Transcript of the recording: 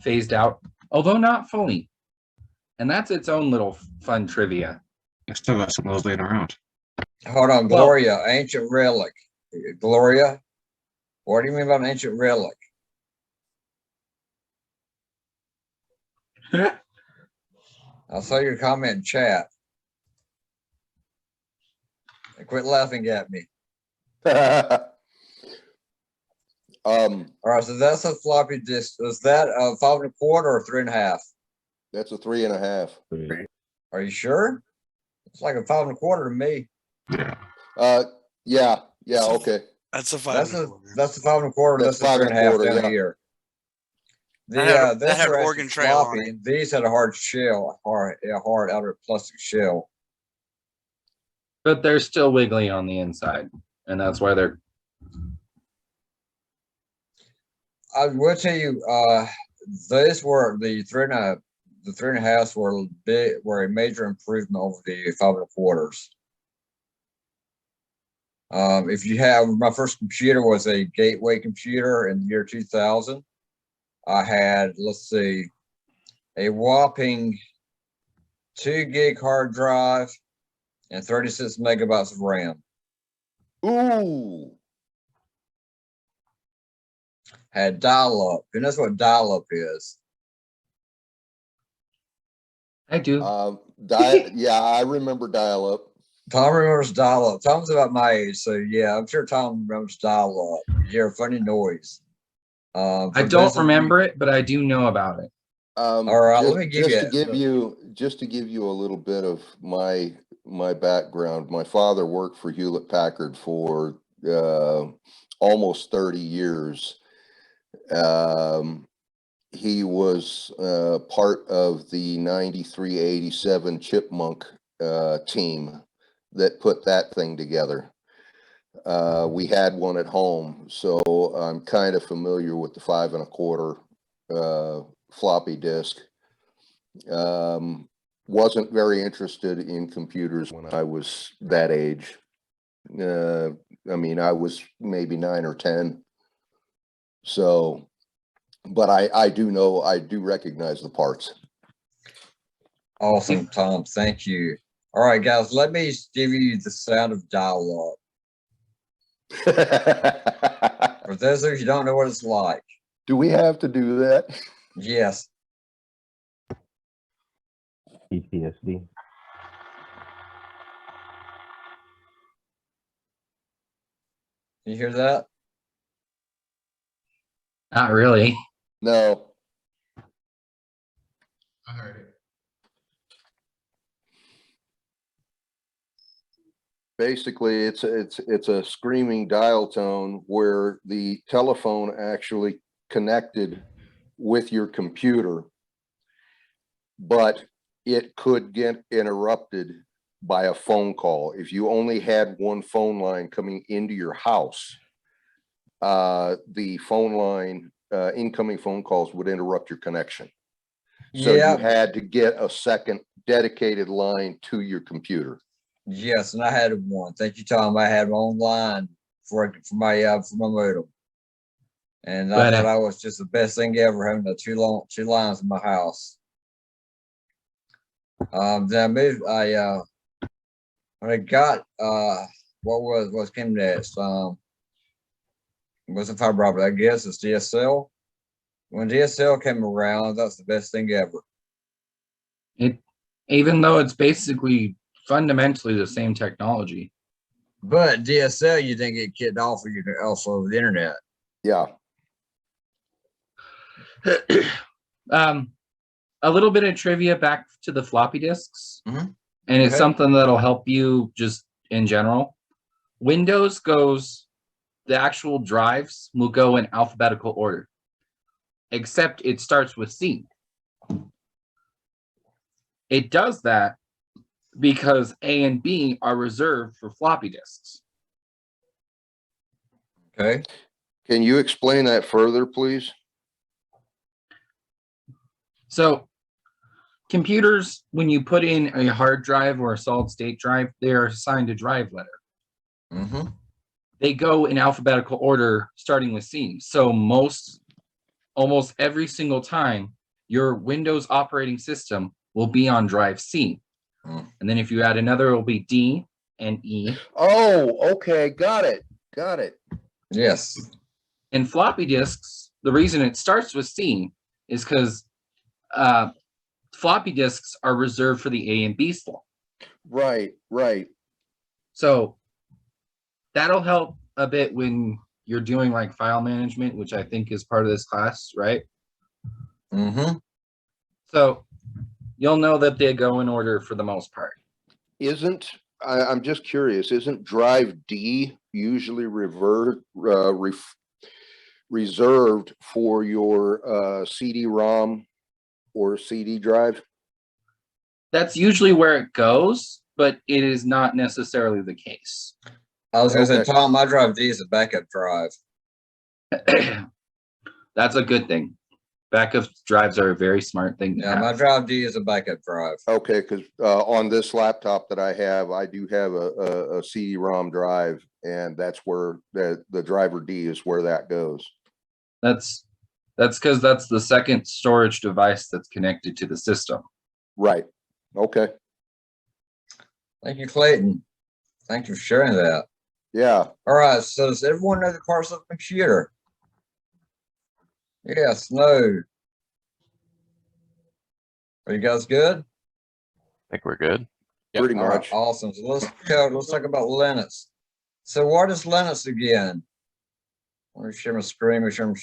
phased out, although not fully. And that's its own little fun trivia. I still got some of those laying around. Hold on, Gloria, ancient relic. Gloria, what do you mean by an ancient relic? I saw your comment in chat. Quit laughing at me. All right, so that's a floppy disk. Is that 5 1/4 or 3 1/2? That's a 3 1/2. Are you sure? It's like a 5 1/4 to me. Yeah. Yeah. Okay. That's a 5 1/4. That's the 5 1/4. That's the 3 1/2 down here. That had organ trail on it. These had a hard shell, hard outer plastic shell. But they're still wiggly on the inside, and that's why they're. I will tell you, these were the 3 1/2 were a major improvement over the 5 1/4s. If you have, my first computer was a Gateway computer in the year 2000. I had, let's see, a whopping 2 gig hard drive and 36 megabytes of RAM. Ooh. Had dial-up. Who knows what dial-up is? I do. Yeah, I remember dial-up. Tom remembers dial-up. Tom's about my age, so yeah, I'm sure Tom remembers dial-up. You hear a funny noise. I don't remember it, but I do know about it. All right, let me give just to give you a little bit of my background. My father worked for Hewlett Packard for almost 30 years. He was part of the 93-87 Chipmunk team that put that thing together. We had one at home, so I'm kind of familiar with the 5 1/4 floppy disk. Wasn't very interested in computers when I was that age. I mean, I was maybe 9 or 10. So, but I do recognize the parts. Awesome, Tom. Thank you. All right, guys, let me give you the sound of dial-up. For those of you who don't know what it's like. Do we have to do that? Yes. PTSD. You hear that? Not really. No. I heard it. Basically, it's a screaming dial tone where the telephone actually connected with your computer, but it could get interrupted by a phone call. If you only had one phone line coming into your house, the phone line, incoming phone calls would interrupt your connection. So you had to get a second dedicated line to your computer. Yes, and I had one. Thank you, Tom. I had my own line for my modem, and I thought I was just the best thing ever, having the two lines in my house. Then I moved. When I got what came next? Wasn't fiber optic. I guess it's DSL. When DSL came around, that's the best thing ever. Even though it's basically fundamentally the same technology. But DSL, you didn't get kicked off, or you could also over the internet. Yeah. A little bit of trivia back to the floppy disks, Mhm. and it's something that'll help you just in general. Windows goes, the actual drives will go in alphabetical order, except it starts with C. It does that because A and B are reserved for floppy disks. Okay. Can you explain that further, please? So computers, when you put in a hard drive or a solid state drive, they're assigned a drive letter. Mm-hmm. They go in alphabetical order starting with C. So almost every single time, your Windows operating system will be on drive C. And then if you add another, it will be D and E. Oh, okay, got it. Yes. And floppy disks, the reason it starts with C is because floppy disks are reserved for the A and B slot. Right. So that'll help a bit when you're doing like file management, which I think is part of this class, right? Mm-hmm. So you'll know that they go in order for the most part. I'm just curious, isn't drive D usually reserved for your CD-ROM or CD drive? That's usually where it goes, but it is not necessarily the case. I was gonna say, Okay. Tom, my drive D is a backup drive. That's a good thing. Backup drives are a very smart thing to Yeah, have. my drive D is a backup drive. Okay, because on this laptop that I have, I do have a CD-ROM drive, and that's where the driver D is where that goes. That's because that's the second storage device that's connected to the system. Right. Okay. Thank you, Clayton. Thank you for sharing that. Yeah. All right, so does everyone know the parts of the computer? Yes, no. Are you guys good? I think we're good. Pretty All right, much. awesome. So let's talk about Linux. So what is Linux again? Let me share my screen, make sure I'm